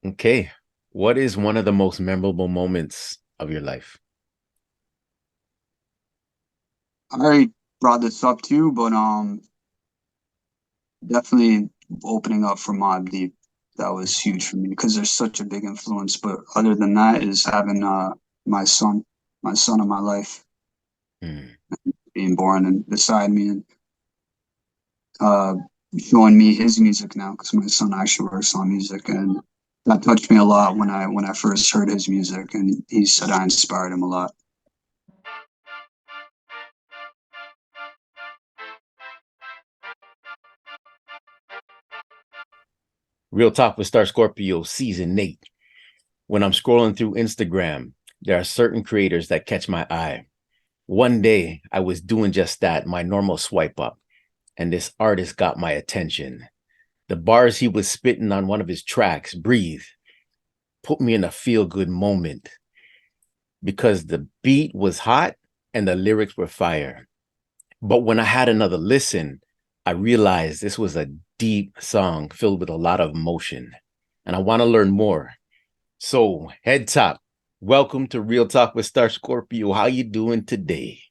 Okay. What is one of the most memorable moments of your life? I already brought this up too, but definitely opening up for Mobb Deep. That was huge for me because there's such a big influence. But other than that, is having my son, my son of my life, Hmm. being born and beside me and uh showing me his music now because my son actually works on music and that touched me a lot when I first heard his music and he said I inspired him a lot. Real Talk with Star Scorpio season 8. When I'm scrolling through Instagram, there are certain creators that catch my eye. One day I was doing just that, my normal swipe up, and this artist got my attention. The bars he was spitting on one of his tracks, Breathe, put me in a feel good moment because the beat was hot and the lyrics were fire. But when I had another listen, I realized this was a deep song filled with a lot of emotion. And I want to learn more. So, head top, welcome to Real Talk with Star Scorpio. How you doing today?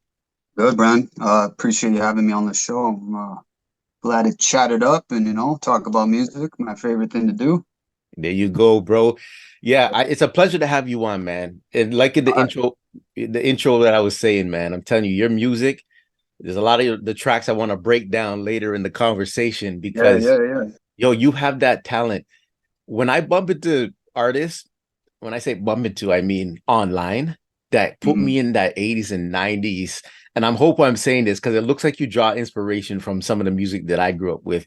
Good, Brian. Appreciate you having me on the show. I'm glad to chat it up and talk about music. My favorite thing to do. There you go, bro. Yeah, it's a pleasure to have you on, man. And like in Uh, the intro that I was saying, man, I'm telling you, your music, there's a lot of the tracks I want to break down later in the conversation yeah, because, yeah, yeah. yo, you have that talent. When I bump into artists, when I say bump into, I mean online, that put Mhm. me in that 80s and 90s. And I'm hope I'm saying this because it looks like you draw inspiration from some of the music that I grew up with.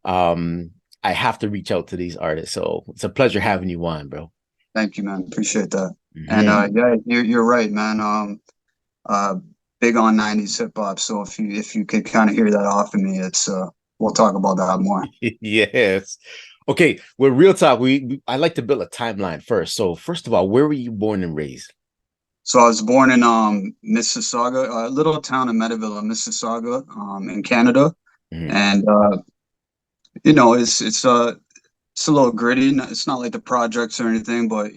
Um, I have to reach out to these artists. So it's a pleasure having you on, bro. Thank you, man. Appreciate that. And Hmm. yeah, you're right, man. Uh, big on '90s hip hop. So if you could kind of hear that off of me, it's we'll talk about that more. Yes. Okay, well, real talk. I like to build a timeline first. So first of all, where were you born and raised? So I was born in Mississauga, a little town in Meadowville, Mississauga, in Canada, Mhm. and it's a little gritty. It's not like the projects or anything, but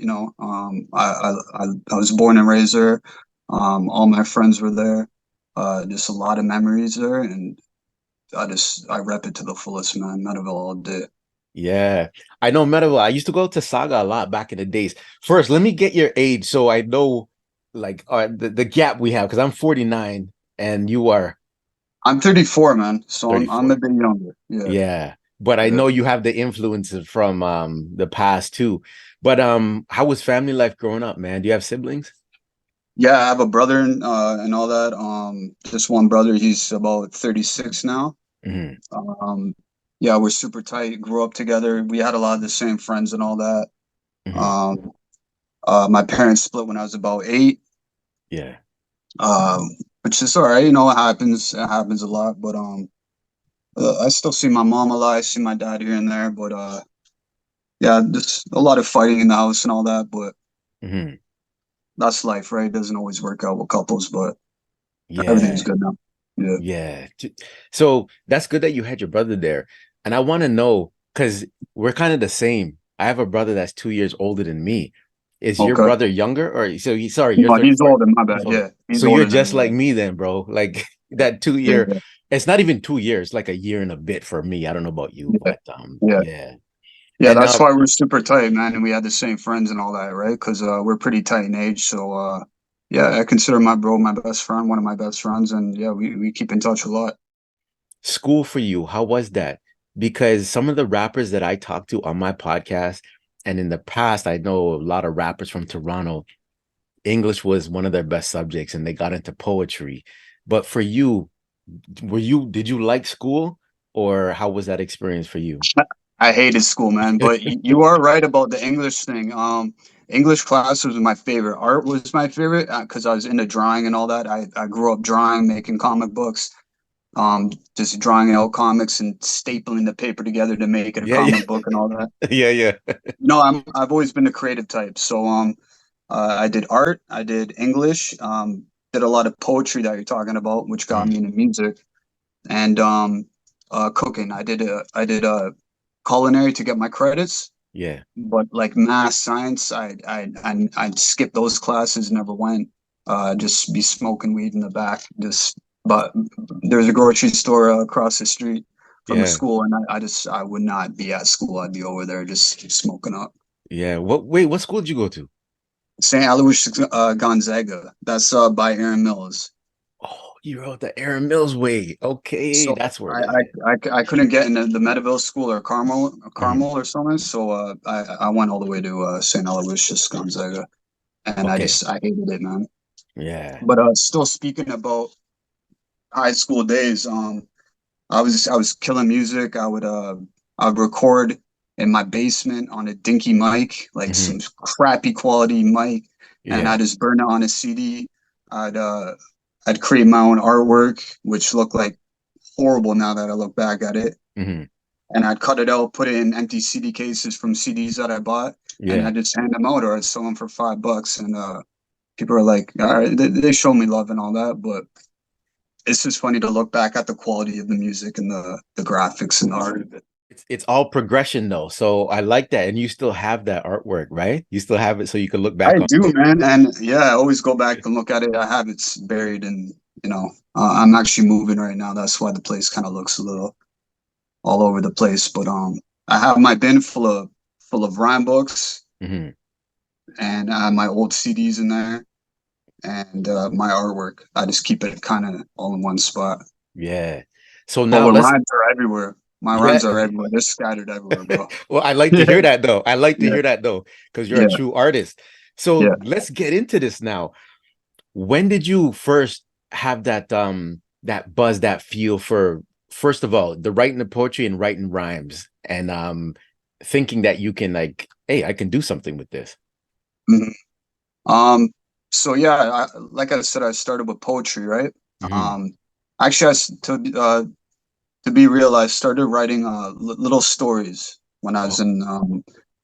I was born and raised there. All my friends were there. Just a lot of memories there, and I rep it to the fullest, man. Meadowville all day. Yeah, I know Metal. I used to go to Saga a lot back in the days. First, let me get your age so I know like the gap we have because I'm 49 and you are I'm 34, man, so I'm 34. a bit younger. Yeah, Yeah, but I yeah, know you have the influences from the past too. But how was family life growing up, man? Do you have siblings? yeah. I have a brother and all that. Just one brother. He's about 36 now. Hmm. Um, yeah, we're super tight. Grew up together. We had a lot of the same friends and all that. Hmm. Um, my parents split when I was about 8, Yeah. which is all right. It happens. It happens a lot. But I still see my mom a lot. I see my dad here and there. But yeah, just a lot of fighting in the house and all that. But Hmm. that's life, right? It doesn't always work out with couples, but everything's Yeah. good now. Yeah. Yeah. So that's good that you had your brother there. And I want to know because we're kind of the same. I have a brother that's 2 years older than me. Is your Okay. brother younger or sorry, you're No, he's 34. older. My bad. He's older. Yeah, he's So you're older than just me. like me then, bro. Like Yeah, that two yeah, year, yeah, it's not even 2 years, like a year and a bit for me. I don't know about you, yeah, but yeah. yeah. Yeah, And that's why we're super tight, man, and we had the same friends and all that, right? Because we're pretty tight in age. So yeah, I consider my bro my best friend, one of my best friends, and yeah, we keep in touch a lot. school for you, how was that? Because some of the rappers that I talked to on my podcast, and in the past, I know a lot of rappers from Toronto, English was one of their best subjects and they got into poetry. But for you, did you like school or how was that experience for you? I hated school, man, but you are right about the English thing. English class was my favorite. Art was my favorite because I was into drawing and all that. I grew up drawing, making comic books, just drawing out comics and stapling the paper together to make it a Yeah, yeah. comic book and all that. Yeah, yeah. I've always been a creative type. So I did art, I did English, did a lot of poetry that you're talking about, which got Mhm. me into music, and cooking. I did a culinary to get my credits. Yeah. But like math, science, I'd skip those classes, never went. Just be smoking weed in the back. Just, but there's a grocery store across the street from the Yeah. school, and I would not be at school. I'd be over there just smoking up. Yeah. What school did you go to? St. Aloysius Gonzaga. That's by Aaron Mills. Oh, you rode the Aaron Mills way. Okay, So that's where I, it is. I couldn't get into the Medeville school or Mhm. Carmel or something. So I went all the way to St. Aloysius Gonzaga, and Okay. I hated it, man. Yeah. But still speaking about high school days, I was killing music. I'd record in my basement on a dinky mic, like Hmm. some crappy quality mic, and I Yeah. just burn it on a CD. I'd uh I'd create my own artwork, which looked like horrible now that I look back at it. Hmm. And I'd cut it out, put it in empty CD cases from CDs that I bought, and Yeah. I'd just hand them out or I'd sell them for $5. And people are like, all right, they show me love and all that, but it's just funny to look back at the quality of the music and the graphics and the art of it. It's all progression though. So I like that. And you still have that artwork, right? You still have it so you can look I back on. do, man, and yeah, I always go back and look at it. I have it buried, and I'm actually moving right now. That's why the place kind of looks a little all over the place. But I have my bin full of rhyme books, Hmm. and I have my old CDs in there, and my artwork. I just keep it kind of all in one spot. Yeah. So But now the let's rhymes are everywhere. My yeah. rhymes are everywhere. They're scattered everywhere, bro. Well, I like to Yeah, hear that though. I like to yeah, hear that though, because you're a yeah, true artist. So yeah. let's get into this now. When did you first have that buzz, that feel for, first of all, the writing of poetry and writing rhymes and thinking that you can like, hey, I can do something with this. Mhm. Um, so yeah, like I said, I started with poetry, right? Hmm. Um, actually, to be real, I started writing little stories Oh.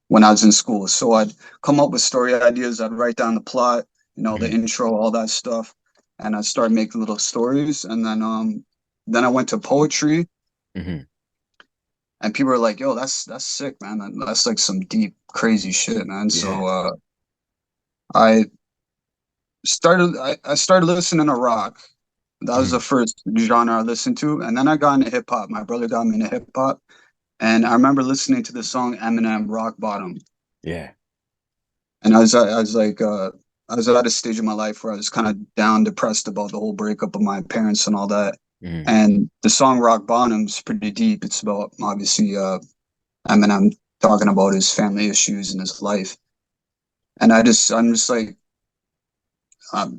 when I was in school. So I'd come up with story ideas. I'd write down the plot, the Hmm. intro, all that stuff, and I'd start making little stories. And then I went to poetry, Hmm. and people were like, "Yo, that's sick, man. That's like some deep, crazy shit, man." Yeah. So I I started listening to rock. That was the Hmm. first genre I listened to, and then I got into hip hop. My brother got me into hip hop, and I remember listening to the song Eminem "Rock Bottom," Yeah. and I was like I was at a stage in my life where I was kind of down, depressed about the whole breakup of my parents and all that. Hmm. And the song "Rock Bottom's" pretty deep. It's about obviously Eminem talking about his family issues and his life, and I'm just like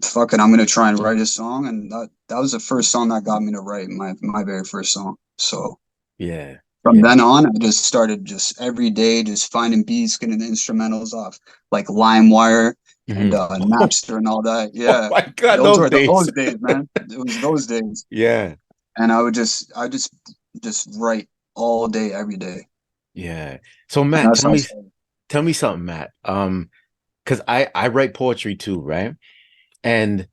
fuck it, I'm gonna try and write a song, and that was the first song that got me to write my very first song. So Yeah. from Yeah. then on, I just started just every day just finding beats, getting the instrumentals off like LimeWire and Hmm. Napster and all that. Oh Yeah, my God, those those were days. those days, man. It was those days, Yeah. and I just write all day, every day, Yeah. So and Matt, that's how I started. tell me something, Matt. Because I write poetry too, right? And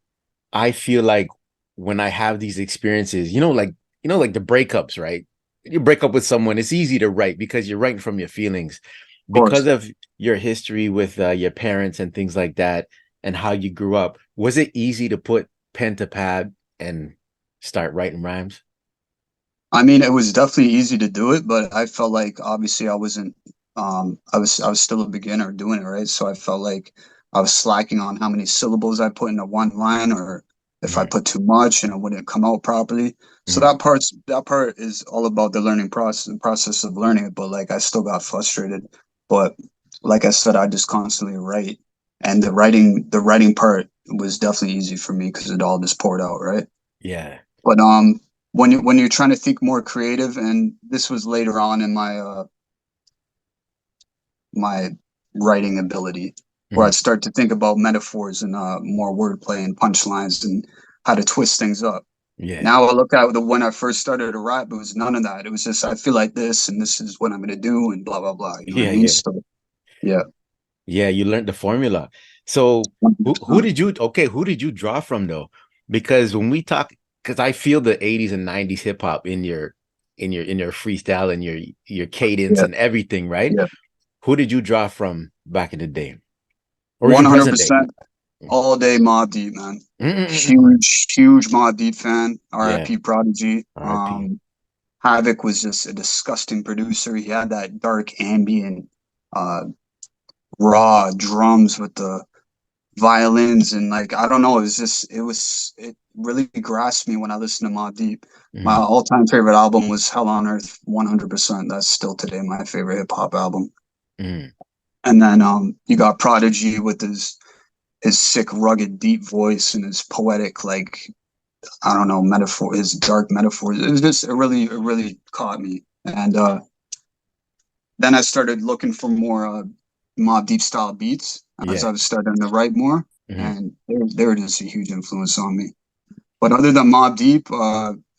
I feel like when I have these experiences, like the breakups, right? You break up with someone, it's easy to write because you're writing from your feelings. Of Because course. of your history with your parents and things like that, and how you grew up, was it easy to put pen to pad and start writing rhymes? I mean, it was definitely easy to do it, but I felt like obviously I wasn't I was still a beginner doing it, right? So I felt like I was slacking on how many syllables I put into one line or if I Hmm. put too much and it wouldn't come out properly. So Hmm. that part is all about the learning process, the process of learning it, but like I still got frustrated. But like I said, I just constantly write. And the writing part was definitely easy for me because it all just poured out, right? Yeah. But when you're trying to think more creative, and this was later on in my writing ability, where Hmm. I'd start to think about metaphors and more wordplay and punchlines and how to twist things up. Yeah. Now I look at the when I first started to rap, it was none of that. It was just I feel like this, and this is what I'm gonna do, and blah blah blah. You know what I Yeah. mean? Yeah. So yeah, Yeah, you learned the formula. So who did you draw from though? Because when we talk, because I feel the 80s and 90s hip hop in your freestyle and your cadence yeah, and everything, right? yeah. Who did you draw from back in the day, or even present day? 100% all day Mobb Deep, man. Mm-mm-mm-mm. Huge Mobb Deep fan. Yeah, R.I.P. Prodigy. R.I.P. Havoc was just a disgusting producer. He had that dark ambient, uh, raw drums with the violins and like I don't know. It really grasped me when I listened to Mobb Deep. My Mm-hmm. all-time favorite album was Hell on Earth, 100%. That's still today my favorite hip hop album. Mm-hmm. And then you got Prodigy with his sick, rugged, deep voice and his poetic, like I don't know, metaphor, his dark metaphors. It really caught me. And then I started looking for more Mobb Deep style beats as Yeah. I was starting to write more, Mm-hmm. and they were just a huge influence on me. But other than Mobb Deep,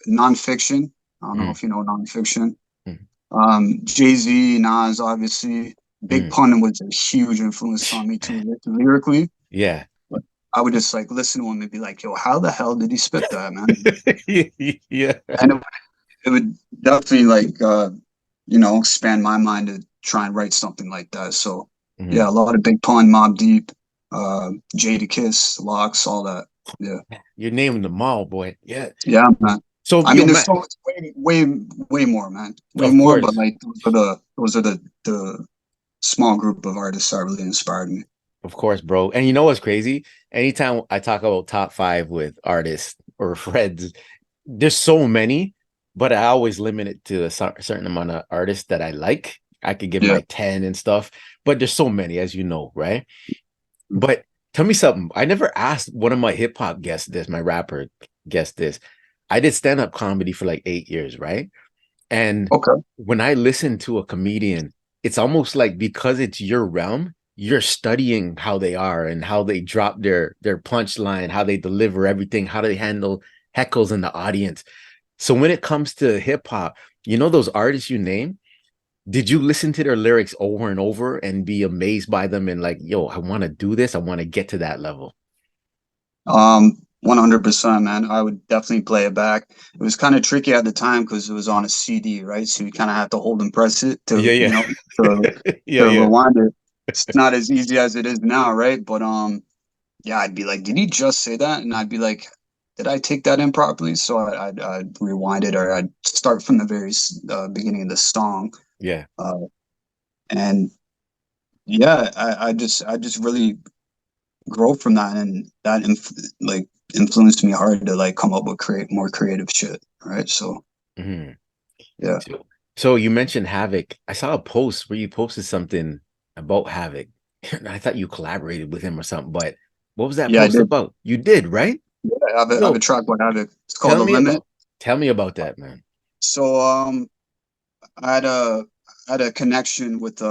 nonfiction. I don't know if you know nonfiction. Mm-hmm. Jay-Z, Nas, obviously. Big Mm-hmm. Pun was a huge influence on me too, lyrically. Yeah. But I would just like listen to him and be like, "Yo, how the hell did he spit that, man?" Yeah. And it would definitely like expand my mind to try and write something like that. So Mm-hmm. yeah, a lot of Big Pun, Mobb Deep, Jada Kiss, Locks, all that. Yeah, You're naming them all, boy. Yeah. yeah, man. So, I yo, mean, there's Matt, so much, way more, man, way of more. But course, like those are the small group of artists that really inspired me. of course, bro. And you know what's crazy? Anytime I talk about top five with artists or friends, there's so many, but I always limit it to a certain amount of artists that I like. I could give Yeah. my 10 and stuff, but there's so many, as you know, right? But tell me something. I never asked one of my hip hop guests this, my rapper guest this. I did stand up comedy for like 8 years, right? And Okay. when I listen to a comedian, it's almost like because it's your realm, you're studying how they are and how they drop their punchline, how they deliver everything, how they handle heckles in the audience. So when it comes to hip hop, you know those artists you name, did you listen to their lyrics over and over and be amazed by them and like, yo, I want to do this, I want to get to that level? 100%, man. I would definitely play it back. It was kind of tricky at the time because it was on a CD, right? So you kind of have to hold and press it Yeah, to, yeah. to, Yeah, to yeah. rewind it. It's not as easy as it is now, right? But yeah, I'd be like, did he just say that? And I'd be like, did I take that in properly? So I'd rewind it or I'd start from the very beginning of the song. Yeah. Uh, and yeah, I just really grow from that, and that like influenced me hard to like come up with create more creative shit, right? So Mhm. yeah, So you mentioned Havoc. I saw a post where you posted something about Havoc. And I thought you collaborated with him or something, but what was that yeah, I post did. about? You did, right? Yeah, I have a Yo, track what have it. It's called tell The me Limit. about tell me about that, man. So I had a connection with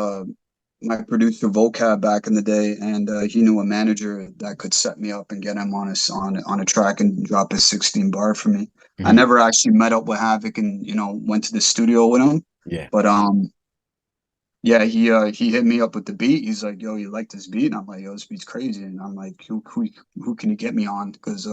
my producer Vocab back in the day, and he knew a manager that could set me up and get him on a track and drop a 16 bar for me. I Mhm. never actually met up with Havoc and went to the studio with him, Yeah. but yeah, he hit me up with the beat. He's like, "Yo, you like this beat?" And I'm like, "Yo, this beat's crazy." And I'm like, "Who can you get me on?" Because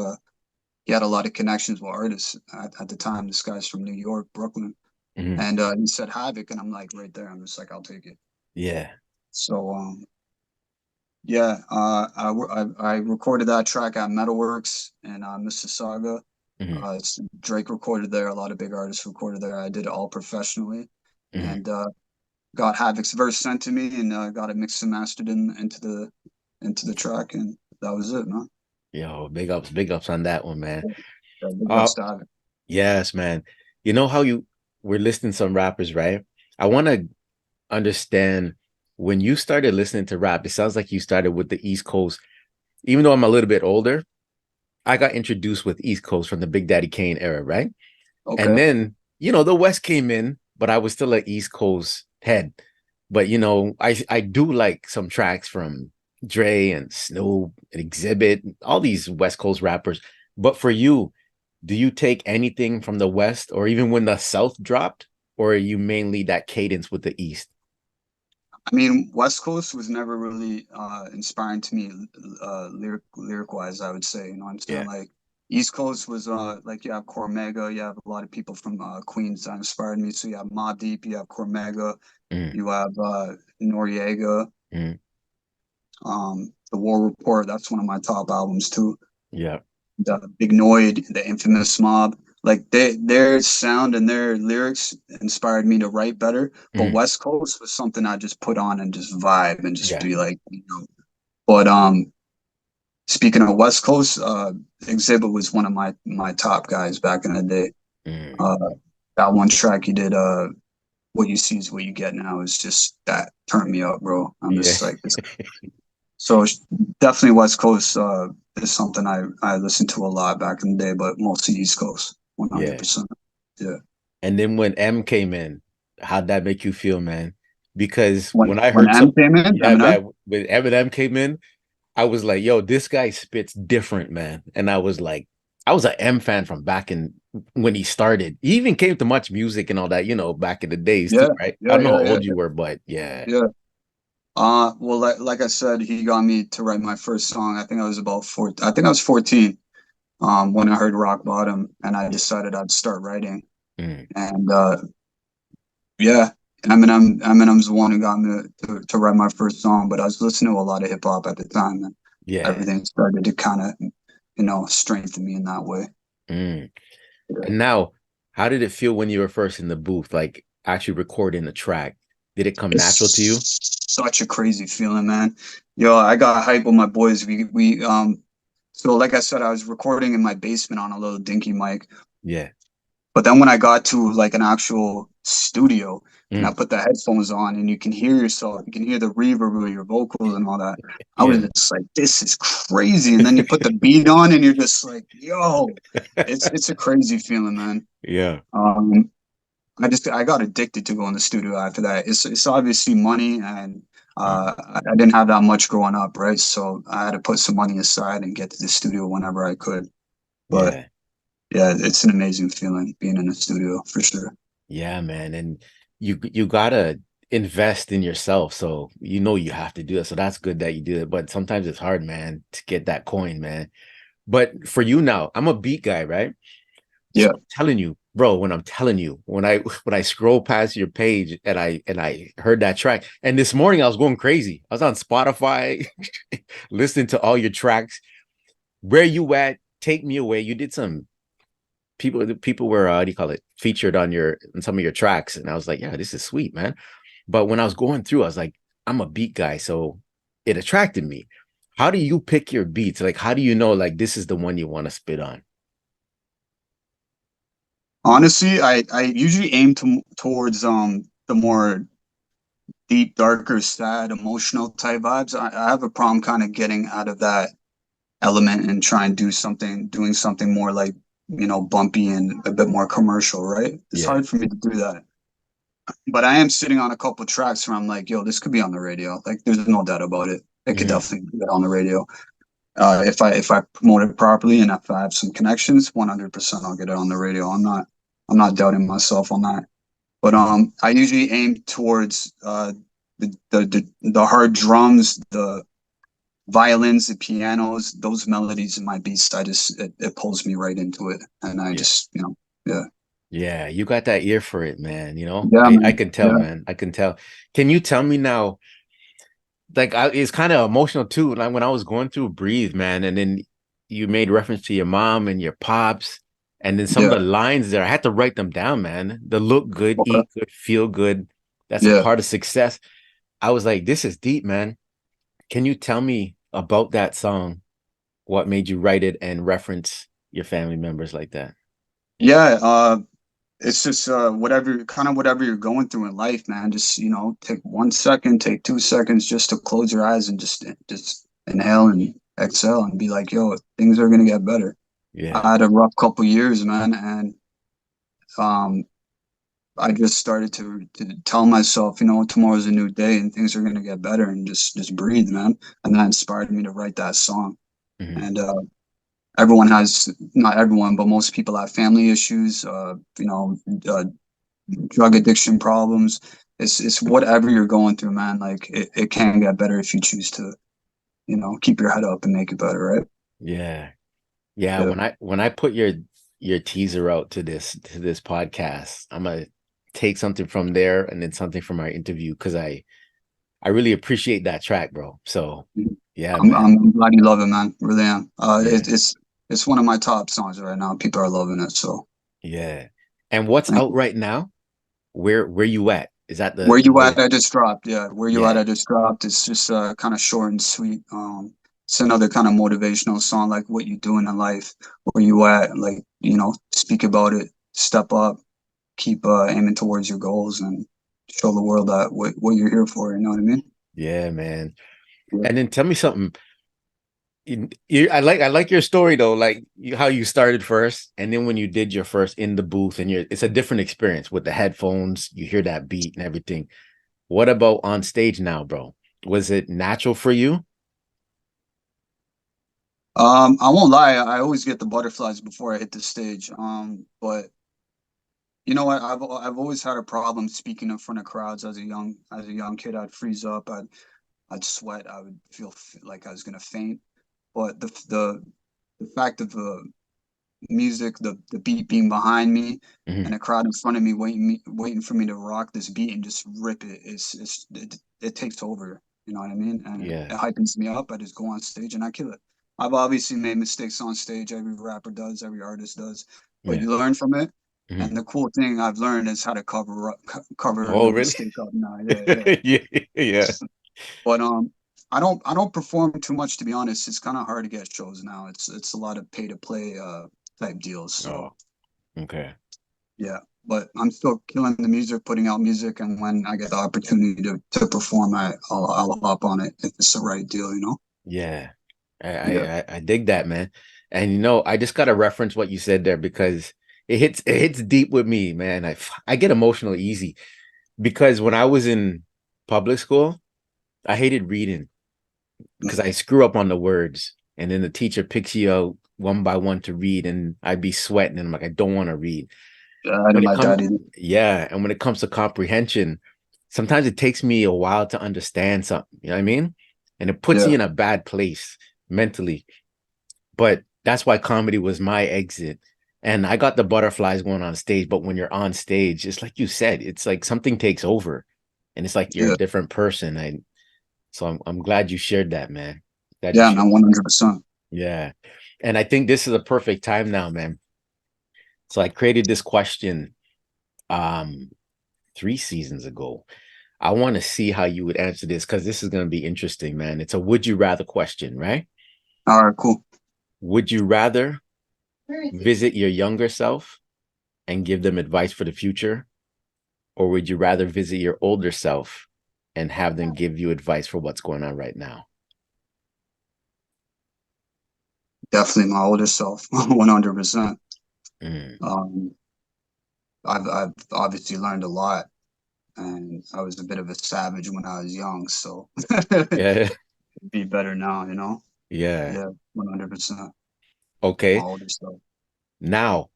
he had a lot of connections with artists at the time. This guy's from New York, Brooklyn, Mhm. and he said Havoc, and I'm like, right there. I'm just like, I'll take it. Yeah. So yeah, I recorded that track at Metalworks in Mississauga. Mhm. It's Drake recorded there. A lot of big artists recorded there. I did it all professionally, Mhm. and got Havoc's verse sent to me and got it mixed and mastered into the track, and that was it, man. Yo, big ups on that one, man. Yeah, big Uh ups to Havoc. yes, man. You know how you were listening to some rappers, right? I want to understand when you started listening to rap, it sounds like you started with the East Coast. Even though I'm a little bit older, I got introduced with East Coast from the Big Daddy Kane era, right? And Okay. then, the West came in, but I was still an East Coast head. But I do like some tracks from Dre and Snoop and Exhibit, all these West Coast rappers. But for you, do you take anything from the West or even when the South dropped, or are you mainly that cadence with the East? I mean, West Coast was never really inspiring to me, lyric wise. I would say, you know what I'm saying? Yeah. Like, East Coast was like you have Cormega, you have a lot of people from Queens that inspired me. So you have Mobb Deep, you have Cormega, Mm, you have Noriega, mm, The War Report. That's one of my top albums too. yeah. The Big Noid, the infamous Mob. Like their sound and their lyrics inspired me to write better. But Mm, West Coast was something I just put on and just vibe and just yeah. be like, But speaking of West Coast, Exhibit was one of my top guys back in the day. Mm, Uh, that one track he did, "What You See Is What You Get Now," is just that turned me up, bro. I'm yeah. just like, so definitely West Coast is something I listened to a lot back in the day, but mostly East Coast, Yeah. 100%. Yeah. And then when M came in, how'd that make you feel, man? Because When when I when heard M some, came in, yeah, Eminem. man, when Eminem came in, I was like, yo, this guy spits different, man. And I was like, I was an M fan from back in when he started. He even came to Much Music and all that, back in the days too, Yeah, right? I yeah, don't know yeah, how yeah, old you were, but yeah. yeah. Well, like I said, he got me to write my first song. I think I was about four. I think I was 14. When I heard Rock Bottom, and I decided I'd start writing. Mm, And yeah, Eminem's the one who got me to write my first song. But I was listening to a lot of hip hop at the time, and yeah. everything started to kind of, strengthen me in that way. Mm. Yeah. And now, how did it feel when you were first in the booth, like actually recording the track? Did it come natural to you? It's such a crazy feeling, man. Yo, I got hype with my boys. So like I said, I was recording in my basement on a little dinky mic. Yeah. But then when I got to like an actual studio and I Mm, put the headphones on and you can hear yourself, you can hear the reverb of your vocals and all that. I was yeah. just like, this is crazy. And then you put the beat on and you're just like, yo, it's a crazy feeling, man. Yeah. Um, I got addicted to going to the studio after that. It's obviously money and Mm, I didn't have that much growing up, right? So I had to put some money aside and get to the studio whenever I could. But yeah. yeah, it's an amazing feeling being in the studio for sure. Yeah, man. And you gotta invest in yourself. So you have to do it. So that's good that you do it. But sometimes it's hard, man, to get that coin, man. But for you now, I'm a beat guy, right? So Yeah. I'm telling you, bro, when I when I scroll past your page and I heard that track, and this morning I was going crazy. I was on Spotify, listening to all your tracks. Where you at? Take me away. You did some people were how do you call it, featured on some of your tracks, and I was like, yeah, this is sweet, man. But when I was going through, I was like, I'm a beat guy, so it attracted me. How do you pick your beats? Like, how do you know like this is the one you want to spit on? Honestly, I usually aim towards the more deep, darker, sad, emotional type vibes. I have a problem kind of getting out of that element and try and doing something more like, bumpy and a bit more commercial, right? It's Yeah. hard for me to do that. But I am sitting on a couple tracks where I'm like, yo, this could be on the radio. Like there's no doubt about it. It could Mhm. definitely get on the radio. If I promote it properly and if I have some connections, 100% I'll get it on the radio. I'm not doubting myself on that. But I usually aim towards the hard drums, the violins, the pianos, those melodies in my beats. It pulls me right into it, and I Yeah. just yeah, Yeah, you got that ear for it, man. yeah, I man, can tell, yeah, man. I can tell. Can you tell me now? Like, it's kind of emotional too. Like when I was going through Breathe, man, and then you made reference to your mom and your pops, and then some of yeah, the lines there, I had to write them down, man. The look good, okay, eat good, feel good. That's a yeah. part of success. I was like, this is deep, man. Can you tell me about that song? What made you write it and reference your family members like that? Yeah, it's just whatever you're going through in life, man. Just take 1 second, take 2 seconds, just to close your eyes and just inhale and exhale and be like, yo, things are gonna get better. Yeah. I had a rough couple years, man, and um, I just started to tell myself, tomorrow's a new day and things are gonna get better, and just breathe, man. And that inspired me to write that song. Mhm. And everyone has, not everyone, but most people have family issues, uh, drug addiction problems. It's whatever you're going through, man. Like it can get better if you choose to, keep your head up and make it better, right? Yeah. Yeah, Yeah. when I put your teaser out to this podcast, I'm gonna take something from there and then something from our interview because I really appreciate that track, bro. So yeah, man. I'm glad you love it, man. Really am. Yeah, It's one of my top songs right now. People are loving it. So yeah. And what's thank out you. right now? Where you at? Is that Where you at? the I just dropped. Yeah, where you at? yeah, I just dropped. It's just kind of short and sweet. It's another kind of motivational song, like what you doing in life. Where you at? Like, speak about it. Step up. Keep aiming towards your goals and show the world that what you're here for. You know what I mean? yeah, man. Yeah. And then tell me something. I like your story though, like how you started first, and then when you did your first in the booth, and it's a different experience with the headphones. You hear that beat and everything. What about on stage now, bro? Was it natural for you? I won't lie. I always get the butterflies before I hit the stage. But you know what? I've always had a problem speaking in front of crowds as a young kid. I'd freeze up. I'd sweat. I would feel like I was gonna faint. But the fact of the music, the beat being behind me, Mhm. and a crowd in front of me waiting for me to rock this beat and just rip it, it takes over. You know what I mean? And Yeah, it hypens me up. I just go on stage and I kill it. I've obviously made mistakes on stage. Every rapper does. Every artist does. But yeah. you learn from it. Mhm. And the cool thing I've learned is how to cover Oh, the really? mistake up now. Yeah, yeah. Yeah, yeah, But I don't perform too much, to be honest. It's kind of hard to get shows now. It's a lot of pay to play type deals. oh, So okay. yeah, but I'm still killing the music, putting out music, and when I get the opportunity to perform, I'll hop on it if it's the right deal, you know. Yeah, Yeah, I dig that, man. And I just gotta reference what you said there because it hits deep with me, man. I get emotional easy because when I was in public school, I hated reading because I screw up on the words, and then the teacher picks you out one by one to read, and I'd be sweating, and I'm like, I don't want to read. yeah, I didn't When it like comes, that either. yeah, and when it comes to comprehension, sometimes it takes me a while to understand something. You know what I mean? And it puts Yeah, you in a bad place mentally. But that's why comedy was my exit. And I got the butterflies going on stage, but when you're on stage, it's like you said, it's like something takes over, and it's like you're a yeah, different person. So I'm glad you shared that, man. Glad you yeah, shared. man, 100%. Yeah. And I think this is a perfect time now, man. So I created this question um 3 seasons ago. I want to see how you would answer this because this is going to be interesting, man. It's a would you rather question, right? All right, cool. Would you rather visit your younger self and give them advice for the future? Or would you rather visit your older self and have them give you advice for what's going on right now? Definitely my older self, 100%. Mm. Um, I've obviously learned a lot, and I was a bit of a savage when I was young, so Yeah. be better now, you know. Yeah. Yeah, 100%. My Okay. older self. Now,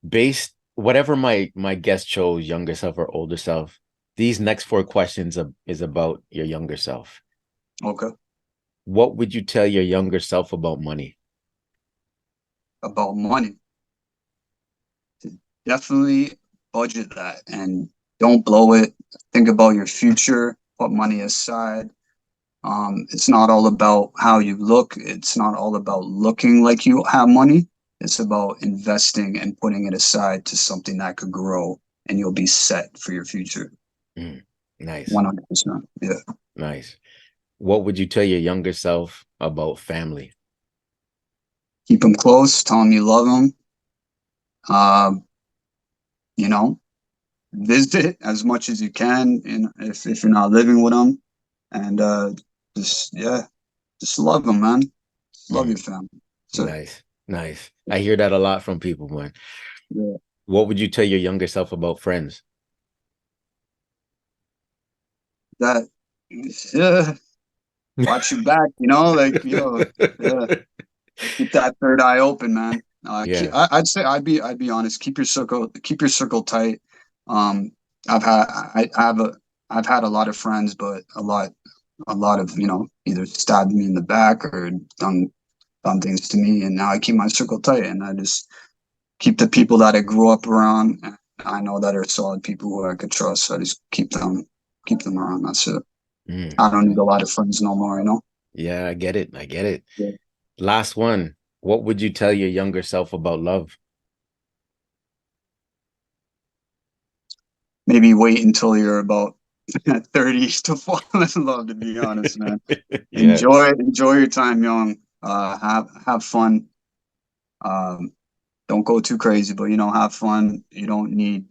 based whatever my guest chose, younger self or older self, these next four questions is about your younger self. Okay. What would you tell your younger self about money? About money. Definitely budget that and don't blow it. Think about your future, put money aside. It's not all about how you look. It's not all about looking like you have money. It's about investing and putting it aside to something that could grow and you'll be set for your future. Mm. Nice. 100%. Yeah. Nice. What would you tell your younger self about family? Keep them close. Tell them you love them. Um, you know, visit as much as you can if you're not living with them. And just, yeah, just love them, man. Just love your Mm. family. So, Nice. Nice. I hear that a lot from people, man. yeah, What would you tell your younger self about friends? that, yeah, watch your back, like, yeah, keep that third eye open, man. Yeah. I'd say I'd be honest. Keep your circle tight. Um, I have I've had a lot of friends, but a lot of either stabbed me in the back or done done things to me, and now I keep my circle tight, and I just keep the people that I grew up around. And I know that are solid people who I could trust. So I just keep them around. That's it. Mm. I don't need a lot of friends no more, you know? Yeah, I get it. I get it. Yeah. Last one. What would you tell your younger self about love? Maybe wait until you're about 30 to fall in love, to be honest, man. Yeah. Enjoy your time young. Have fun. Um, don't go too crazy, but have fun. You don't need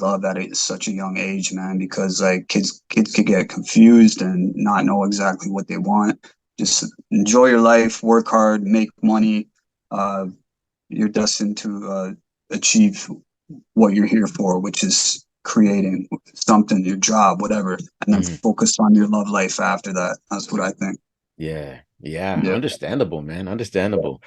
love at such a young age, man, because like kids could get confused and not know exactly what they want. Just enjoy your life, work hard, make money. Uh, you're destined to achieve what you're here for, which is creating something, your job, whatever, and then Mhm. focus on your love life after that. That's what I think. Yeah. Yeah. Yeah. Understandable, man. Understandable.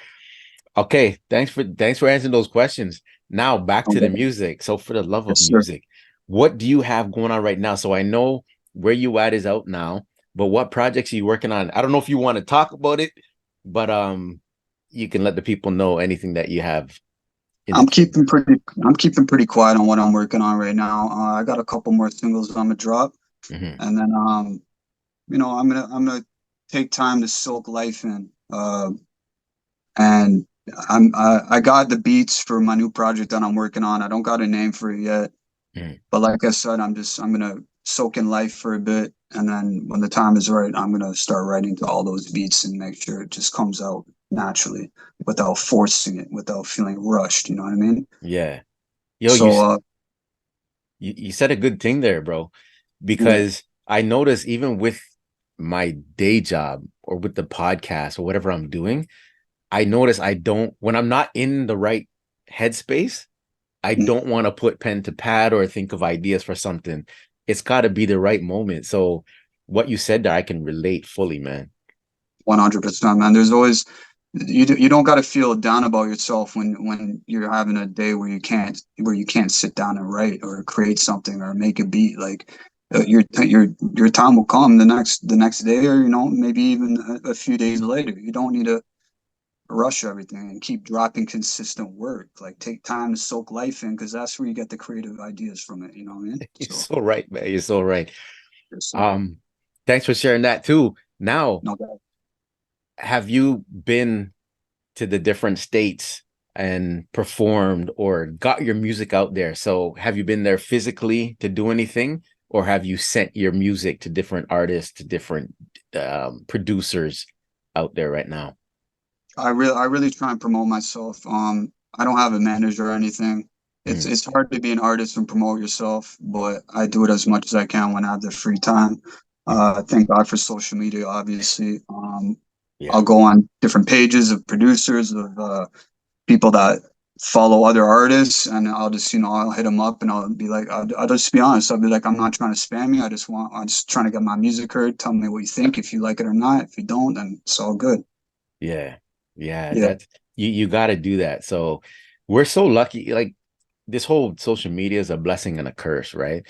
Okay. Thanks for answering those questions. Now back to the Okay. music. So for the love of Yes, sir. music, what do you have going on right now? So I know Where You At is out now, but what projects are you working on? I don't know if you want to talk about it, but you can let the people know anything that you have in the I'm can. keeping pretty I'm keeping pretty quiet on what I'm working on right now. I got a couple more singles I'm gonna drop, Hmm. and then I'm gonna take time to soak life in. And I got the beats for my new project that I'm working on. I don't got a name for it yet, Hmm. but like I said, I'm gonna soak in life for a bit, and then when the time is right, I'm gonna start writing to all those beats and make sure it just comes out naturally without forcing it, without feeling rushed. You know what I mean? Yeah. Yo, So you said a good thing there, bro, yeah, because I notice even with my day job or with the podcast or whatever I'm doing, I notice I don't, when I'm not in the right headspace, I don't want to put pen to pad or think of ideas for something. It's got to be the right moment. So what you said there, I can relate fully, man. 100%, man. There's always you don't got to feel down about yourself when you're having a day where you can't sit down and write or create something or make a beat. Like your time will come the next day, or maybe even a few days later. You don't need to rush everything and keep dropping consistent work. Like take time to soak life in, because that's where you get the creative ideas from it. You know what I mean? You're So so right, man. You're so right. yes, sir. Um, Thanks for sharing that too. Now, No doubt. have you been to the different states and performed or got your music out there? So have you been there physically to do anything, or have you sent your music to different artists, to different producers out there right now? I really try and promote myself. I don't have a manager or anything. Mm, It's hard to be an artist and promote yourself, but I do it as much as I can when I have the free time. mhm. Thank God for social media, obviously. I'll Yeah, go on different pages of producers of people that follow other artists, and I'll just I'll hit them up and I'll be like I'll just be honest. I'll be like, I'm not trying to spam you. I'm just trying to get my music heard. Tell me what you think, if you like it or not. If you don't, then it's all good. yeah, yeah. Yeah. That's you got to do that. So we're so lucky. Like this whole social media is a blessing and a curse, right?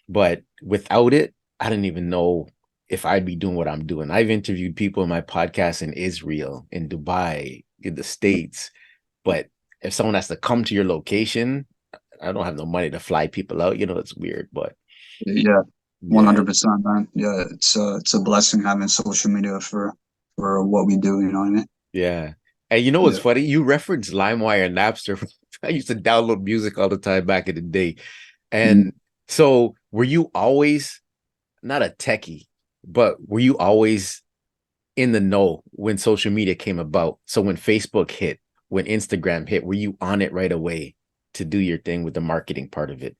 But without it, I didn't even know if I'd be doing what I'm doing. I've interviewed people in my podcast in Israel, in Dubai, in the States. But if someone has to come to your location, I don't have no money to fly people out. It's weird, but Yeah, yeah, 100%, man. Yeah, it's a blessing having social media for what we do. You know what I mean? yeah. And you know what's Yeah. funny? You referenced LimeWire and Napster. I used to download music all the time back in the day. Mhm. And so were you always not a techie, but were you always in the know when social media came about? So when Facebook hit, when Instagram hit, were you on it right away to do your thing with the marketing part of it?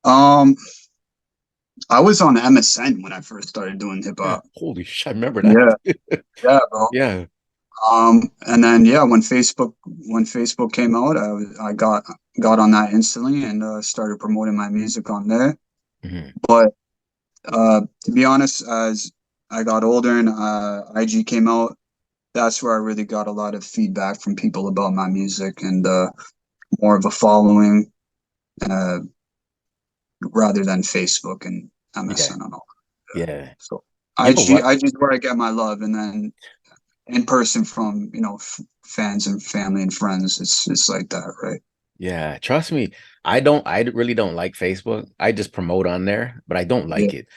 Um, I was on MSN when I first started doing hip Yeah. hop. Holy shit, I remember that. Yeah, yeah, bro. Yeah. And then yeah, when Facebook came out, I got on that instantly and started promoting my music on there. Mhm. But to be honest, as I got older and IG came out, that's where I really got a lot of feedback from people about my music and more of a following, uh, rather than Facebook and Yeah. MSN and all. Yeah. So You know what? IG is where I get my love, and then in person from, you know, fans and family and friends. It's like that, right? Yeah, trust me. I really don't like Facebook. I just promote on there, but I don't Yeah, like it.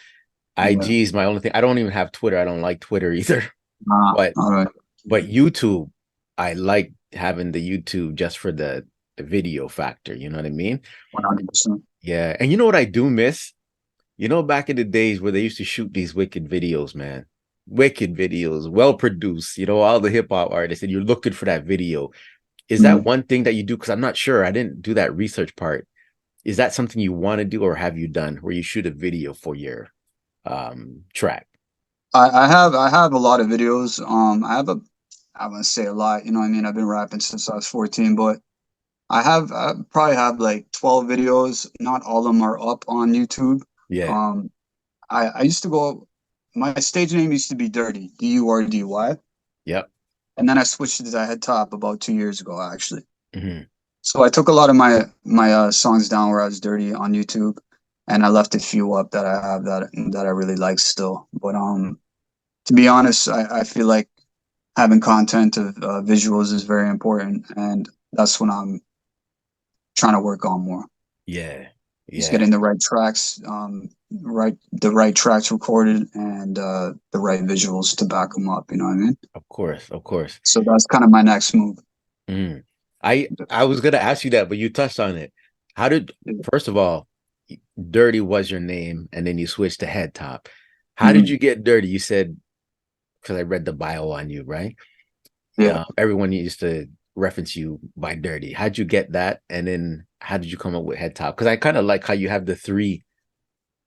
yeah. IG is my only thing. I don't even have Twitter. I don't like Twitter either. But All right. YouTube, I like having the YouTube just for the video factor. You know what I mean? 100%. Yeah. And you know what I do miss? You know, back in the days where they used to shoot these wicked videos, man. Wicked videos, well produced, you know, all the hip hop artists, and you're looking for that video. Is Mm. that one thing that you do? Because I'm not sure. I didn't do that research part. Is that something you want to do, or have you done where you shoot a video for your track? I have a lot of videos. I want to say a lot, you know what I mean? I've been rapping since I was 14, but I probably have like 12 videos. Not all of them are up on YouTube. Yeah. Um, I used to go, my stage name used to be Dirty, Durdy. Yep. And then I switched it to Head Top about 2 years ago, actually. Hmm. So I took a lot of my songs down where I was dirty on YouTube, and I left a few up that I have that I really like still. But to be honest, I feel like having content of visuals is very important, and that's what I'm trying to work on more. Yeah. Just Yeah. getting the right tracks, the right tracks recorded, and the right visuals to back them up. You know what I mean? Of course. Of course. So that's kind of my next move. Mm. I was gonna ask you that, but you touched on it. How did First of all, Dirty was your name, and then you switched to Head Top. How did Mhm. you get Dirty? You said, because I read the bio on you, right? Yeah. Everyone used to reference you by Dirty. How'd you get that? And then how did you come up with Head Top? Because I kind of like how you have the three,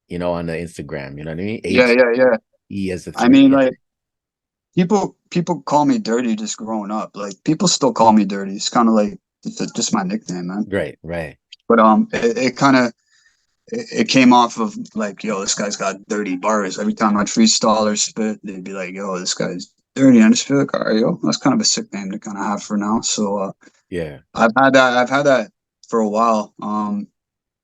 you know, on the Instagram. You know what I mean? Yeah, H yeah, yeah. E as the I three. mean, like people call me Dirty just growing up. Like people still call me Dirty. It's kind of like just my nickname, man. Right, right. But it kind of it came off of like, yo, this guy's got dirty bars. Every time I freestyle or spit, they'd be like, yo, this guy's dirty. And I just feel like, all right, yo, that's kind of a sick name to kind of have for now. So Yeah. I've had that for a while.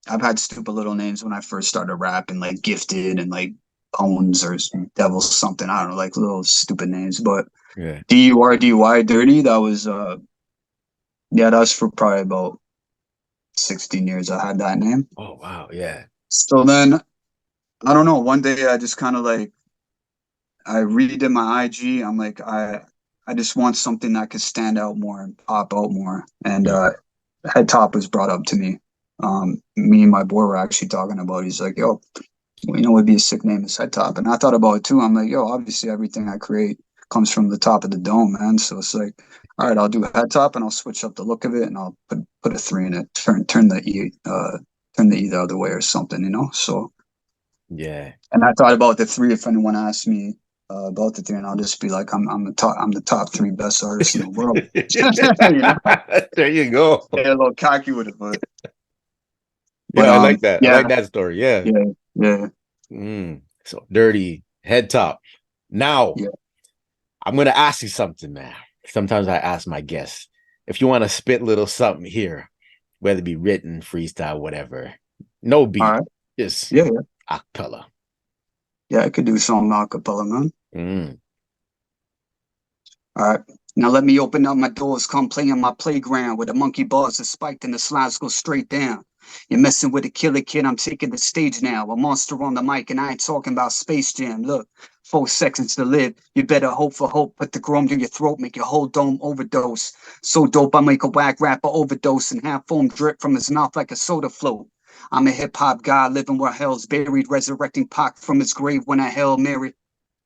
I've had stupid little names when I first started rapping, like Gifted and like Bones or Devil something. I don't know, like little stupid names. But Yeah. Durdy, Dirty, that was yeah, that was for probably about 16 years I had that name. Oh wow. Yeah. So then I don't know, one day I just kind of like I redid my IG. I'm like, I just want something that could stand out more and pop out more. And Mm. Head Top was brought up to me. Me and my boy were actually talking about. He's like, "Yo, well, you know, would be a sick name is Head Top." And I thought about it too. I'm like, "Yo, obviously everything I create comes from the top of the dome, man." So it's like, all right, I'll do Head Top and I'll switch up the look of it and I'll put a three in it, turn the E the other way or something, you know. So Yeah. and I thought about the three. If anyone asked me about the three, and I'll just be like, I'm the top three best artists in the world. You know, There you go. get a little cocky with it, but Yeah, I like that. I yeah, like that story. Yeah. yeah, yeah, So Dirty, Head Top. Now yeah. I'm gonna ask you something, man. Sometimes I ask my guests if you want to spit little something here, whether it be written, freestyle, whatever. No All beat, right, just yeah, yeah, acapella. yeah. I could do some acapella, man. Mm. All right. Now let me open up my doors, come play on my playground where the monkey bars are spiked and the slides go straight down. You're messing with a killer kid, I'm taking the stage now. A monster on the mic, and I ain't talking about Space Jam. Look, 4 seconds to live. You better hope for hope, put the chrome in your throat, make your whole dome overdose. So dope, I make a whack rapper overdose and have foam drip from his mouth like a soda float. I'm a hip hop guy living where hell's buried, resurrecting Pac from his grave when I Hail Mary.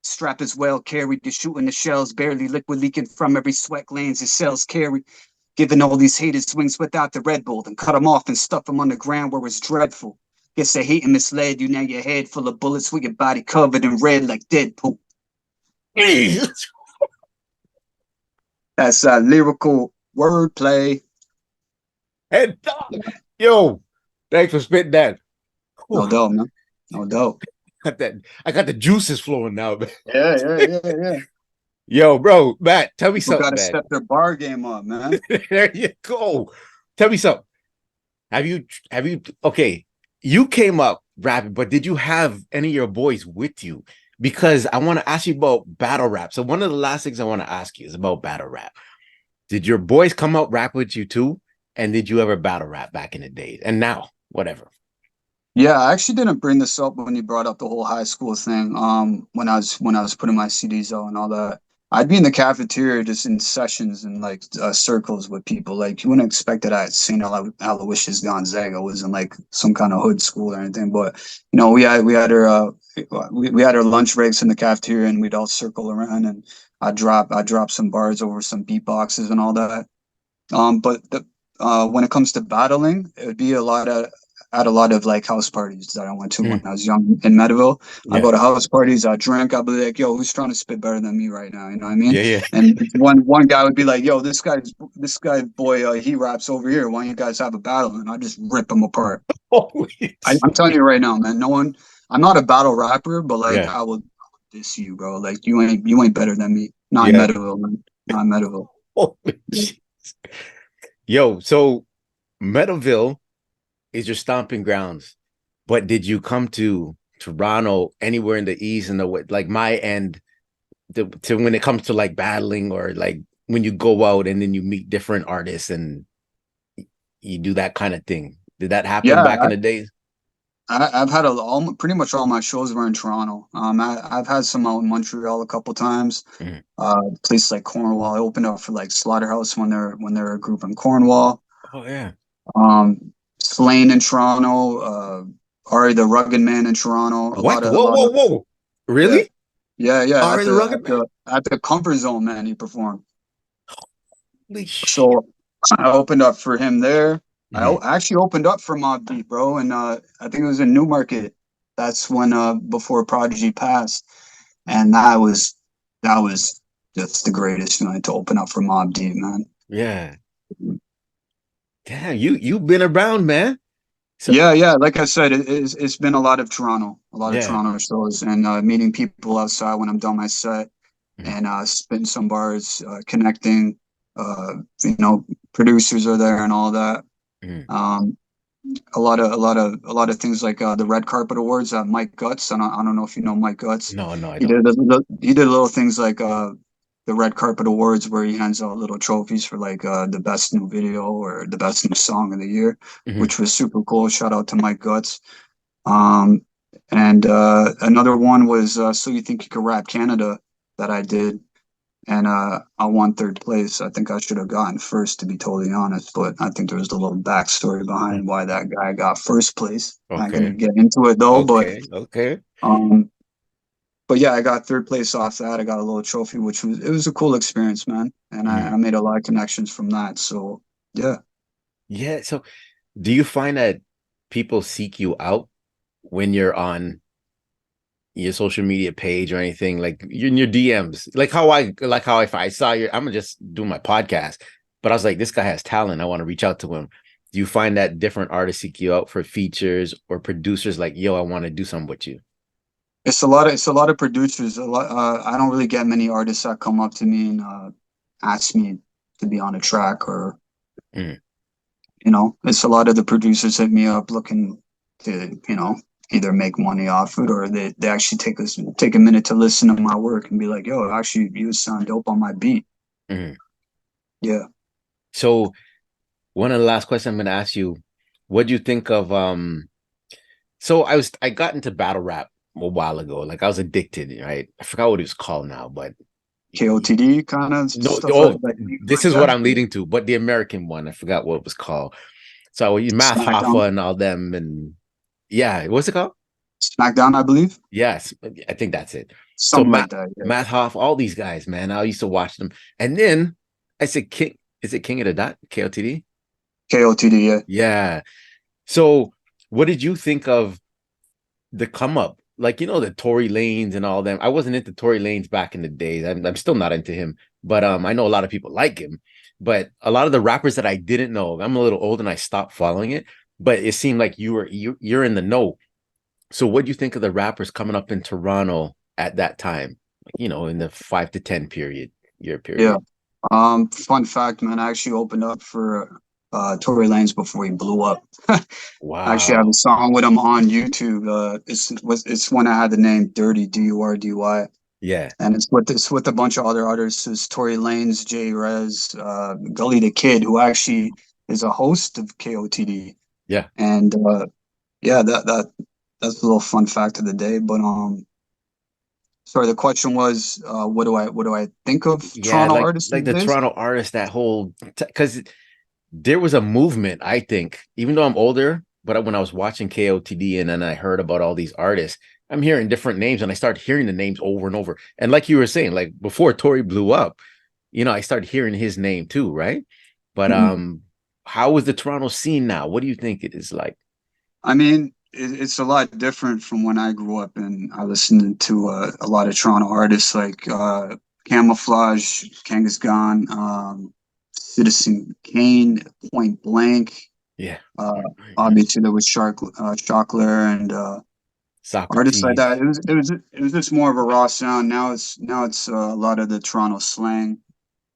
Strap is well carried, you're shooting the shells, barely liquid leaking from every sweat glands his cells carry. Giving all these haters wings without the Red Bull, then cut them off and stuff them on the ground where it's dreadful. Guess they hate and misled you, now your head full of bullets with your body covered in red like Deadpool. That's lyrical wordplay. Head Top. Yo, thanks for spitting that. No Whew. doubt, man. No doubt. I got the juices flowing now, man. Yeah. Yo, bro, Matt, tell me People got something, to man. step their bar game up, man. There you go. Tell me something. Okay, you came up rapping, but did you have any of your boys with you because I want to ask you about battle rap. So one of the last things I want to ask you is about battle rap. Did your boys come out rap with you too? And did you ever battle rap back in the days? And now, whatever. Yeah, I actually didn't bring this up when you brought up the whole high school thing. When I was putting my CDs out and all that, I'd be in the cafeteria just in sessions and like circles with people. Like you wouldn't expect that at St. Aloysius Gonzaga was in like some kind of hood school or anything. But we had our lunch breaks in the cafeteria and we'd all circle around and I drop some bars over some beatboxes and all that. But when it comes to battling, it would be a lot of like house parties that I went to when I was young in Meadowville. I Yeah. go to house parties, I drink, I'll be like, yo, who's trying to spit better than me right now? You know what I mean? Yeah, yeah. And one guy would be like, yo, this guy boy, he raps over here. Why don't you guys have a battle? And I just rip him apart. Holy I'm telling you right now, man, no one I'm not a battle rapper, but like yeah. I would diss you, bro. Like you ain't better than me. Not in Yeah. Meadowville, man. Not in Meadowville. Holy Yeah. jeez. Yo, so Meadowville is your stomping grounds, but did you come to Toronto, anywhere in the east and the like my end, to when it comes to like battling, or like when you go out and then you meet different artists and you do that kind of thing? Did that happen Yeah, back in the days? I've had pretty much all my shows were in Toronto. I've had some out in Montreal a couple times. Mhm. Places like Cornwall. I opened up for like Slaughterhouse when they're a group in Cornwall. Oh yeah. Slane in Toronto. Ari the Rugged Man in Toronto. What? A Whoa, lot whoa, of whoa. yeah, Really? yeah. Ari the Rugged Man? At the Comfort Zone, man, he performed. Holy shit. So I opened up for him there. Mhm. Actually opened up for Mobb Deep, bro, and I think it was in Newmarket. That's when before Prodigy passed, and that was just the greatest night to open up for Mobb Deep, man. Yeah. Damn, you've been around, man. So Yeah. Like I said, it's been a lot of yeah. Toronto shows, and meeting people outside when I'm done my set, Mhm. and spitting some bars, connecting. You know, producers are there and all that. Mhm. Um, a lot of things like the red carpet awards at Mike Guts. I don't know if you know Mike Guts. No, no, I He don't. did little things like the red carpet awards where he hands out little trophies for like the best new video or the best new song of the year, Mhm. which was super cool. Shout out to Mike Guts. Um, and another one was So You Think You Could Rap Canada that I did, and I won third place. I think I should have gotten first, to be totally honest, but I think there was a little backstory behind why that guy got first place. Not gonna Okay. get into it though, Okay. Okay. um, but yeah, I got third place off that. I got a little trophy, which was a cool experience, man, and I Mhm. made a lot of connections from that. So yeah, Yeah. So do you find that people seek you out when you're on your social media page or anything, like you're in your DMs, if I saw your, I'm gonna just do my podcast, but I was like, this guy has talent, I want to reach out to him. Do you find that different artists seek you out for features, or producers like, yo, I want to do something with you? it's a lot of producers. I don't really get many artists that come up to me and ask me to be on a track or Mm. it's a lot of the producers hit me up looking to, either make money off it or they actually take a minute to listen to my work and be like, yo, actually you sound dope on my beat. Mm. Yeah. So one of the last questions I'm gonna ask you, what do you think of so I got into battle rap a while ago, like I was addicted, right? I forgot what it was called now, but KOTD kind of no, stuff oh, this like is what that. I'm leading to, but the American one, I forgot what it was called. So you Math Smackdown. Hoffa and all them, and yeah, what's it called? Smackdown, I believe. Yes, I think that's it. So Something like that. Yeah. Math Hoff, all these guys, man, I used to watch them, and then I said, King, is it King of the Dot? KOTD? KOTD, yeah. Yeah. So what did you think of the come up? Like, the Tory Lanez and all them. I wasn't into Tory Lanez back in the days. I'm still not into him, but I know a lot of people like him. But a lot of the rappers that I didn't know, I'm a little old and I stopped following it. But it seemed like you're in the know. So what do you think of the rappers coming up in Toronto at that time? Like, in the 5 to 10 year Yeah. period. Fun fact, man, I actually opened up for Tory Lanez before he blew up. I actually have a Wow. song with him on YouTube. It's one I had the name Dirty, Durdy, Yeah. and it's with a bunch of other artists. It's Tory Lanez, J Rez, Gully the Kid, who actually is a host of KOTD. Yeah. And yeah, that's a little fun fact of the day. But sorry, the question was, what do I think of Yeah, Toronto artists like these the days? Toronto artist, that whole, because there was a movement, I think, even though I'm older, but when I was watching KOTD and then I heard about all these artists, I'm hearing different names and I started hearing the names over and over. And like you were saying, like before Tory blew up, I started hearing his name too, right? But Mhm. how is the Toronto scene now? What do you think it is like? I mean, it's a lot different from when I grew up, and I listened to a lot of Toronto artists like Camouflage, Kangaskhan, Citizen Kane, Point Blank. Yeah. Uh, Yeah. Obviously, there was Shockler and artists like that. Socrates. It was just more of a raw sound. Now it's a lot of the Toronto slang,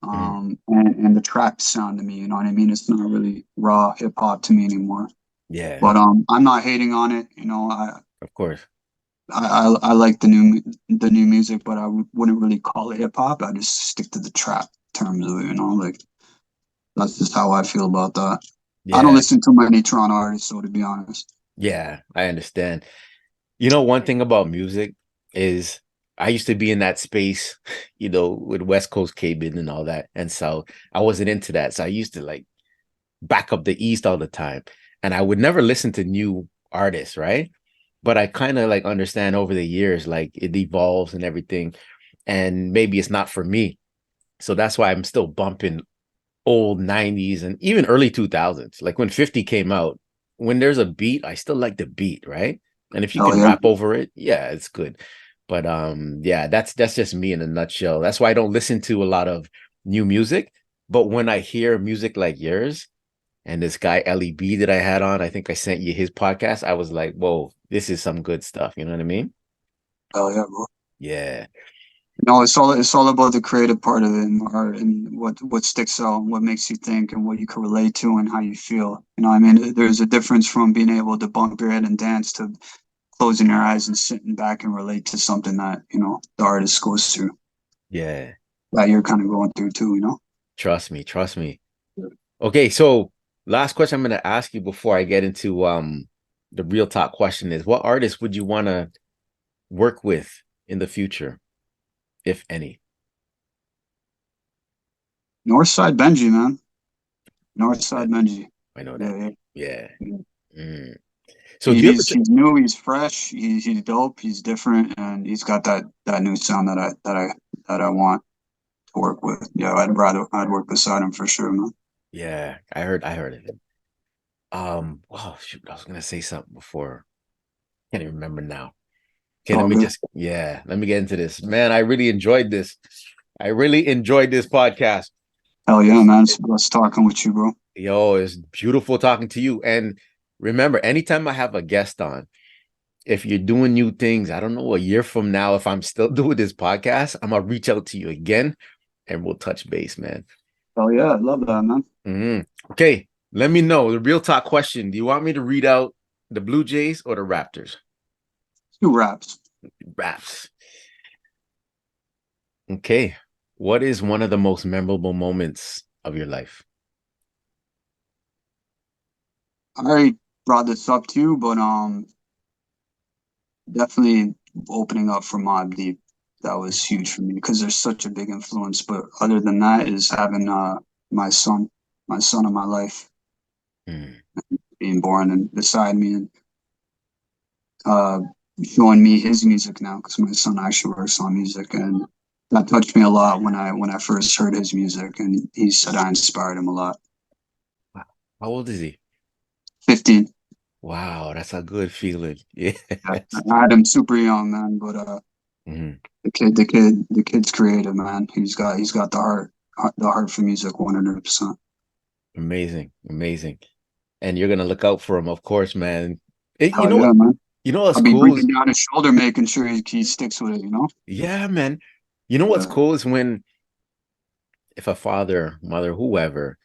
Mhm. and the trap sound to me. You know what I mean? It's not really raw hip hop to me anymore. Yeah, But I'm not hating on it. of course. I like the new music, but wouldn't really call it hip hop. I just stick to the trap terms of it. Like that's just how I feel about that. I don't Yeah, listen to many Toronto artists, so to be honest. yeah, I understand. One thing about music is I used to be in that space, with West Coast cabin and all that. And so I wasn't into that. So I used to like back up the East all the time. And I would never listen to new artists, right? But I kind of like understand over the years, like it evolves and everything. And maybe it's not for me. So that's why I'm still bumping old 90s and even early 2000s. Like when 50 came out, when there's a beat, I still like the beat, right? And if you Oh can yeah, rap over it, yeah, it's good. But yeah, that's just me in a nutshell. That's why I don't listen to a lot of new music. But when I hear music like yours and this guy LEB that I had on, I think I sent you his podcast. I was like, whoa, this is some good stuff. You know what I mean? oh yeah, bro. Yeah. No, it's all about the creative part of it, and art, and what sticks out, and what makes you think, and what you can relate to, and how you feel. I mean, there's a difference from being able to bump your head and dance to closing your eyes and sitting back and relate to something that the artist goes through, Yeah. that you're kind of going through too. Trust me. Trust me. Okay, so last question I'm going to ask you before I get into the real talk question is, what artist would you want to work with in the future, if any? Northside Benji, man. Uh, Northside Benji. I know that Yeah, name. Yeah. yeah. Mm. So He, do you ever he's he's new, he's fresh, he's dope, he's different, and he's got that new sound that I want to work with. Yeah, I'd work beside him for sure, man. yeah, I heard of him. Oh shoot, I was gonna say something before. Can't even remember now. It's Okay, let all me good. just let me get into this. Man, I really enjoyed this. I really enjoyed this podcast. Hell yeah, It's, man. Let's talking with you, bro. yo, it's beautiful talking to you. And remember, anytime I have a guest on, if you're doing new things, I don't know, a year from now, if I'm still doing this podcast, I'm gonna reach out to you again and we'll touch base, man. Hell yeah, I love that, man. Okay, let me know the real talk question. Do you want me to read out the Blue Jays or the Raptors? Two raps. Raps. Okay. What is one of the most memorable moments of your life? I already brought this up to you, but definitely opening up for Mobb Deep. That was huge for me because there's such a big influence. But other than that, is having my son, my son of my life, Hmm. being born and beside me, and uh, showing me his music now because my son actually works on music, and that touched me a lot when I first heard his music, and he said I inspired him a lot. Wow. How old is he? 15. Wow, that's a good feeling. Yes. I had him super young, man, but Mhm. the kid's creative, man. He's got the heart for music, 100%. Amazing, amazing. And you're gonna look out for him, of course, man. It, you Hell know what? yeah, man. You know what's I'll be cool breathing is, down his shoulder, making sure he sticks with it. yeah, man. You know what's Yeah. cool is when if a father, mother, whoever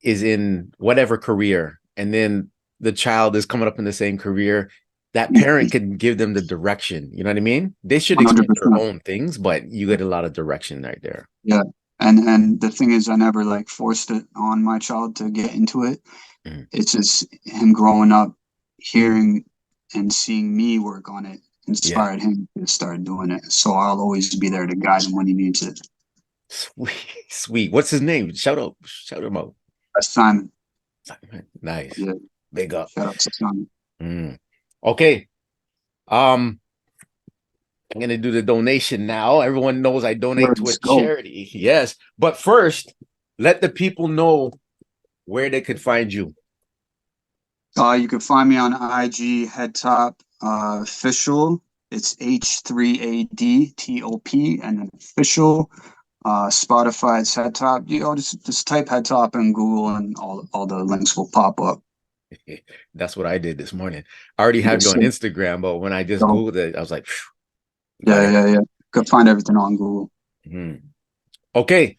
is in whatever career, and then the child is coming up in the same career, that parent can give them the direction. You know what I mean? They should explore their 100%. own things, but you get a lot of direction right there. Yeah. And the thing is, I never like forced it on my child to get into it. Mhm. It's just him growing up, hearing and seeing me work on it Yeah. inspired him to start doing it. So I'll always be there to guide him when he needs it. Sweet, sweet. What's his name? Shout him out. That's Simon. Nice. Yeah. Big up. Shout out to Simon. Okay. I'm gonna do the donation now. Everyone knows I donate to a Let's go. charity. Yes, but first, let the people know where they could find you. You can find me on IG Head Top official. It's H3AD TOP and then official. Spotify, it's Head Top. Just type Head Top in Google and all the links will pop up. That's what I did this morning. I already have you on Instagram, but when I just Googled it, I was like, yeah. Could find everything on Google. Okay.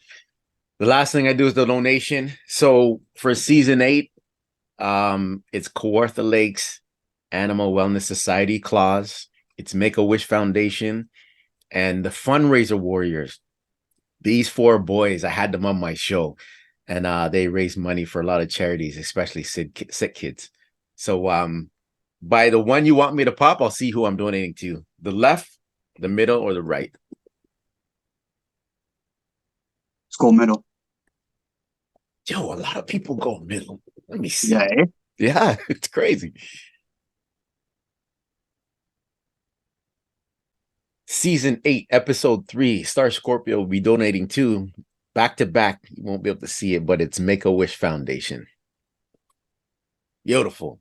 The last thing I do is the donation. So for season 8, it's Kawartha Lakes Animal Wellness Society Claus. It's Make-A-Wish Foundation and the Fundraiser Warriors. These 4 boys, I had them on my show, and they raise money for a lot of charities, especially sick kids. So by the one you want me to pop, I'll see who I'm donating to. The left, the middle, or the right? Let's go middle. Yo, a lot of people go middle. Let me see. Yeah, eh? Yeah, it's crazy. Season 8, episode 3, Star Scorpio will be donating to back to back. You won't be able to see it, but it's Make-A-Wish Foundation. Beautiful.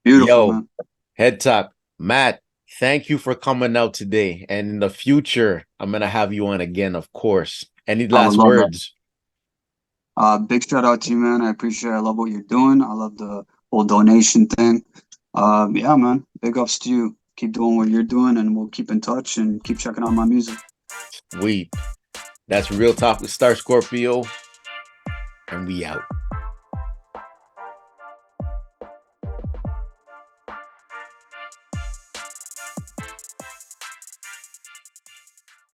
Beautiful, Yo, man. Head Top, Matt, thank you for coming out today. And in the future, I'm going to have you on again, of course. Any last words? Big shout out to you, man. I appreciate it. I love what you're doing. I love the whole donation thing. Yeah, man. Big ups to you. Keep doing what you're doing, and we'll keep in touch and keep checking out my music. Sweet. That's Real Talk with Star Scorpio, and we out.